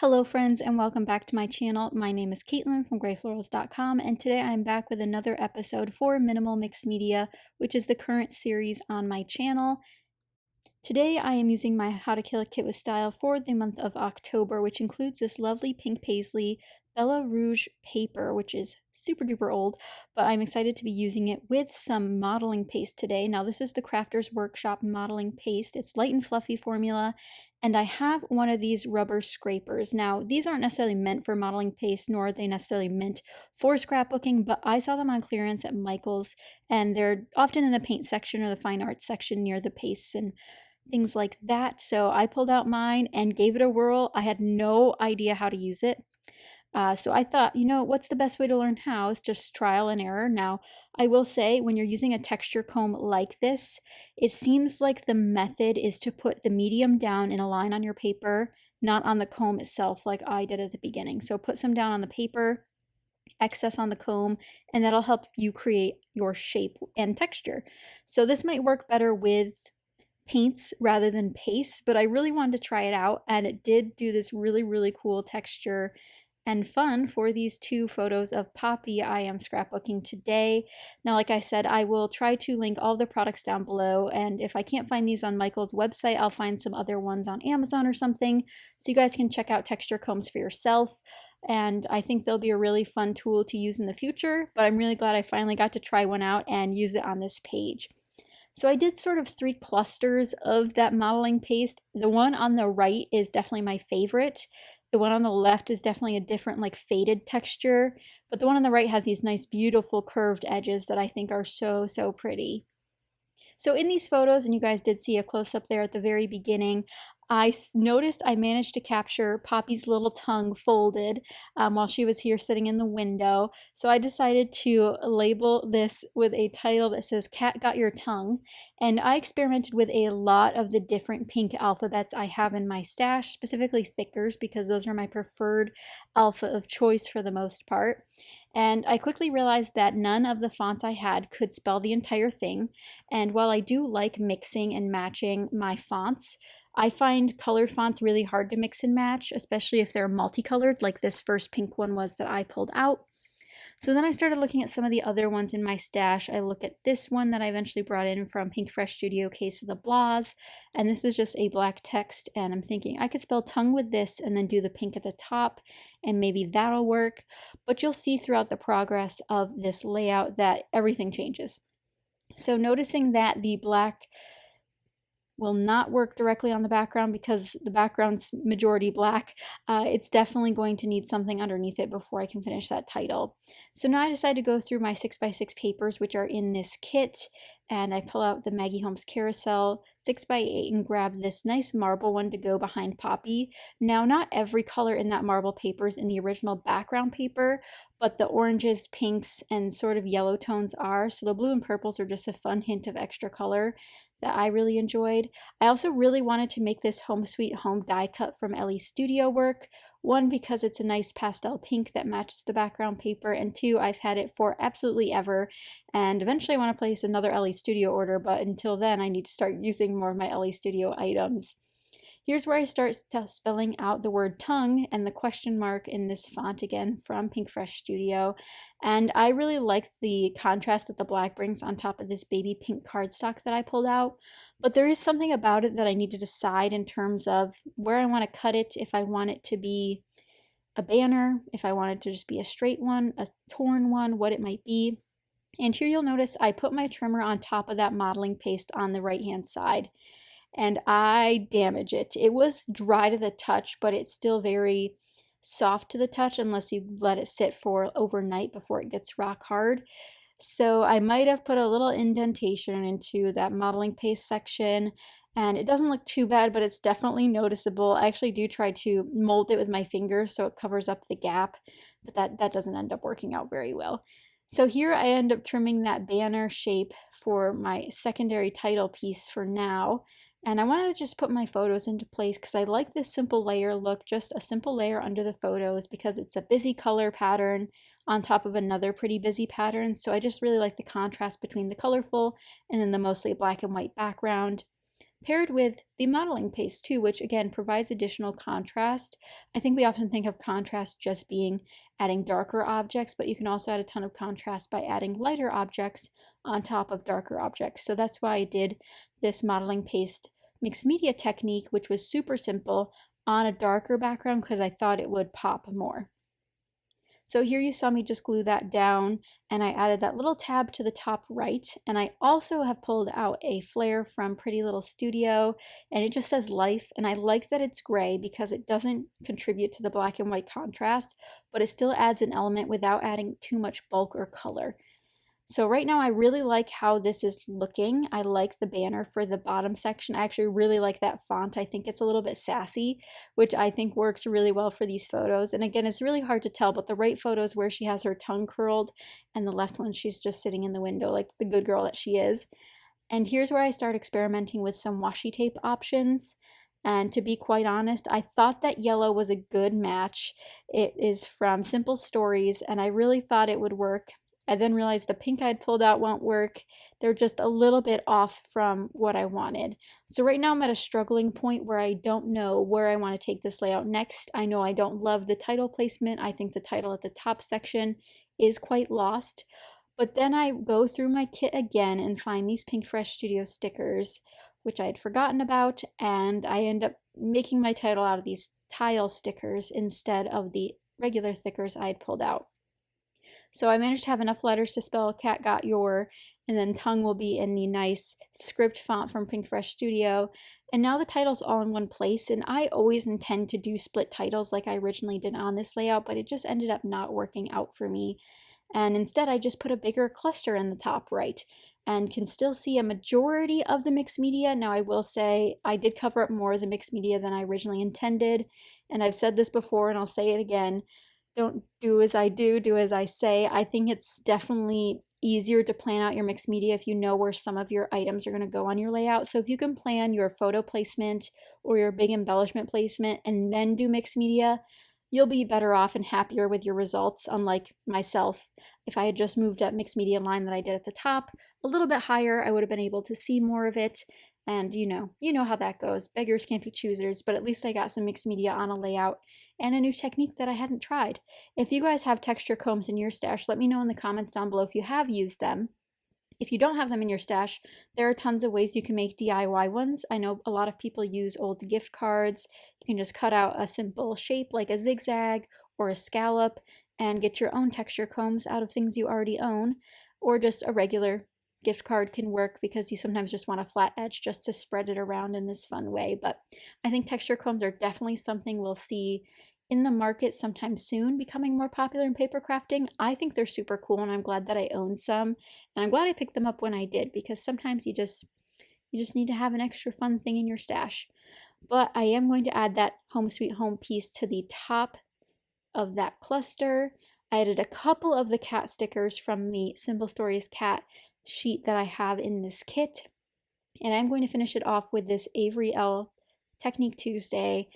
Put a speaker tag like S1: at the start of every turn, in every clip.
S1: Hello friends and welcome back to my channel. My name is Katelyn from Florals.com, and today I am back with another episode for Minimal Mixed Media, which is the current series on my channel. Today I am using my How to Kill a Kit with Style for the month of October, which includes this lovely pink paisley Bella Rouge paper, which is super duper old, but I'm excited to be using it with some modeling paste today. Now this is the Crafters Workshop modeling paste. It's light and fluffy formula, and I have one of these rubber scrapers. Now these aren't necessarily meant for modeling paste, nor are they necessarily meant for scrapbooking, but I saw them on clearance at Michael's, and they're often in the paint section or the fine arts section near the pastes and things like that. So I pulled out mine and gave it a whirl. I had no idea how to use it. So I thought, what's the best way to learn how? It's just trial and error. Now, I will say when you're using a texture comb like this, it seems like the method is to put the medium down in a line on your paper, not on the comb itself like I did at the beginning. So put some down on the paper, excess on the comb, and that'll help you create your shape and texture. So this might work better with paints rather than paste, but I really wanted to try it out, and it did do this really cool texture and fun for these two photos of Poppy I am scrapbooking today. Now, like I said, I will try to link all the products down below, and if I can't find these on Michael's website, I'll find some other ones on Amazon or something, so you guys can check out texture combs for yourself. And I think they'll be a really fun tool to use in the future, but I'm really glad I finally got to try one out and use it on this page. So I did sort of 3 clusters of that modeling paste. The one on the right is definitely my favorite. The one on the left is definitely a different, like, faded texture, but the one on the right has these nice beautiful curved edges that I think are so pretty. So in these photos, and you guys did see a close-up there at the very beginning, I noticed I managed to capture Poppy's little tongue folded while she was here sitting in the window. So I decided to label this with a title that says "Cat Got Your Tongue." And I experimented with a lot of the different pink alphabets I have in my stash, specifically thickers, because those are my preferred alpha of choice for the most part. And I quickly realized that none of the fonts I had could spell the entire thing. And while I do like mixing and matching my fonts, I find colored fonts really hard to mix and match, especially if they're multicolored, like this first pink one was that I pulled out. So then I started looking at some of the other ones in my stash. I look at this one that I eventually brought in from Pink Fresh Studio, Case of the Blahs, and this is just a black text, and I'm thinking I could spell tongue with this and then do the pink at the top, and maybe that'll work. But you'll see throughout the progress of this layout that everything changes. So noticing that the black will not work directly on the background because the background's majority black, it's definitely going to need something underneath it before I can finish that title. So now I decided to go through my 6x6 papers, which are in this kit, and I pull out the Maggie Holmes Carousel 6x8 and grab this nice marble one to go behind Poppy. Now, not every color in that marble paper is in the original background paper, but the oranges, pinks, and sort of yellow tones are, so the blue and purples are just a fun hint of extra color that I really enjoyed. I also really wanted to make this Home Sweet Home die cut from Ellie Studio work. One, because it's a nice pastel pink that matches the background paper, and two, I've had it for absolutely ever, and eventually I want to place another Ellie Studio order, but until then I need to start using more of my Ellie Studio items. Here's where I start spelling out the word tongue and the question mark in this font again from Pink Fresh Studio. And I really like the contrast that the black brings on top of this baby pink cardstock that I pulled out. But there is something about it that I need to decide in terms of where I want to cut it, if I want it to be a banner, if I want it to just be a straight one, a torn one, what it might be. And here you'll notice I put my trimmer on top of that modeling paste on the right-hand side, and I damage it. It was dry to the touch, but it's still very soft to the touch unless you let it sit for overnight before it gets rock hard. So I might have put a little indentation into that modeling paste section, and it doesn't look too bad, but it's definitely noticeable. I actually do try to mold it with my fingers so it covers up the gap, but that doesn't end up working out very well. So here I end up trimming that banner shape for my secondary title piece for now. And I wanted to just put my photos into place because I like this simple layer look, just a simple layer under the photos, because it's a busy color pattern on top of another pretty busy pattern. So I just really like the contrast between the colorful and then the mostly black and white background. paired with the modeling paste too, which again provides additional contrast. I think we often think of contrast just being adding darker objects, but you can also add a ton of contrast by adding lighter objects on top of darker objects. So that's why I did this modeling paste mixed media technique, which was super simple, on a darker background because I thought it would pop more. So here you saw me just glue that down, and I added that little tab to the top right, and I also have pulled out a flare from Pretty Little Studio, and it just says Life, and I like that it's gray because it doesn't contribute to the black and white contrast, but it still adds an element without adding too much bulk or color. So right now I really like how this is looking. I like the banner for the bottom section. I actually really like that font. I think it's a little bit sassy, which I think works really well for these photos. And again, it's really hard to tell, but the right photo is where she has her tongue curled, and the left one she's just sitting in the window like the good girl that she is. And here's where I start experimenting with some washi tape options. And to be quite honest, I thought that yellow was a good match. It is from Simple Stories, and I really thought it would work. I then realized the pink I'd pulled out won't work. They're just a little bit off from what I wanted. So right now I'm at a struggling point where I don't know where I want to take this layout next. I know I don't love the title placement. I think the title at the top section is quite lost. But then I go through my kit again and find these Pink Fresh Studio stickers, which I had forgotten about, and I end up making my title out of these tile stickers instead of the regular stickers I had pulled out. So I managed to have enough letters to spell Cat Got Your, and then tongue will be in the nice script font from Pink Fresh Studio. And now the title's all in one place, and I always intend to do split titles like I originally did on this layout, but it just ended up not working out for me. And instead I just put a bigger cluster in the top right and can still see a majority of the mixed media. Now I will say I did cover up more of the mixed media than I originally intended, and I've said this before and I'll say it again. Don't do as I do, do as I say. I think it's definitely easier to plan out your mixed media if you know where some of your items are going to go on your layout. So if you can plan your photo placement or your big embellishment placement and then do mixed media, you'll be better off and happier with your results, unlike myself. If I had just moved that mixed media line that I did at the top a little bit higher, I would have been able to see more of it. And you know how that goes. Beggars can't be choosers, but at least I got some mixed media on a layout and a new technique that I hadn't tried. If you guys have texture combs in your stash, let me know in the comments down below if you have used them. If you don't have them in your stash, there are tons of ways you can make DIY ones. I know a lot of people use old gift cards. You can just cut out a simple shape like a zigzag or a scallop and get your own texture combs out of things you already own, or just a regular gift card can work because you sometimes just want a flat edge just to spread it around in this fun way. But I think texture combs are definitely something we'll see in the market sometime soon, becoming more popular in paper crafting. I think they're super cool, and I'm glad that I own some, and I'm glad I picked them up when I did, because sometimes you just need to have an extra fun thing in your stash. But I am going to add that Home Sweet Home piece to the top of that cluster. I added a couple of the cat stickers from the Simple Stories cat sheet that I have in this kit, and I'm going to finish it off with this Avery L Technique Tuesday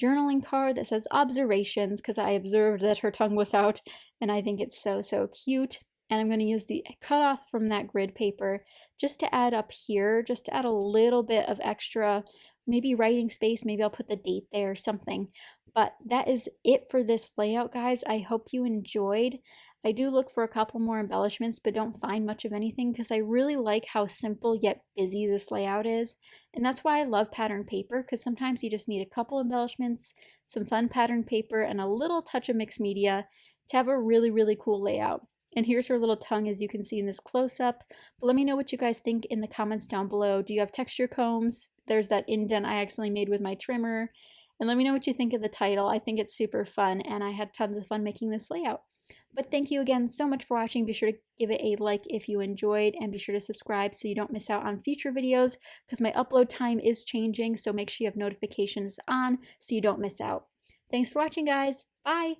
S1: journaling card that says observations, because I observed that her tongue was out, and I think it's so cute. And I'm going to use the cutoff from that grid paper just to add up here, just to add a little bit of extra, maybe writing space. Maybe I'll put the date there or something. But that is it for this layout, guys. I hope you enjoyed. I do look for a couple more embellishments, but don't find much of anything because I really like how simple yet busy this layout is. And that's why I love pattern paper, because sometimes you just need a couple embellishments, some fun pattern paper, and a little touch of mixed media to have a really cool layout. And here's her little tongue, as you can see in this close-up. But let me know what you guys think in the comments down below. Do you have texture combs? There's that indent I accidentally made with my trimmer. And let me know what you think of the title. I think it's super fun, and I had tons of fun making this layout. But thank you again so much for watching. Be sure to give it a like if you enjoyed, and be sure to subscribe so you don't miss out on future videos, because my upload time is changing, so make sure you have notifications on so you don't miss out. Thanks for watching, guys. Bye!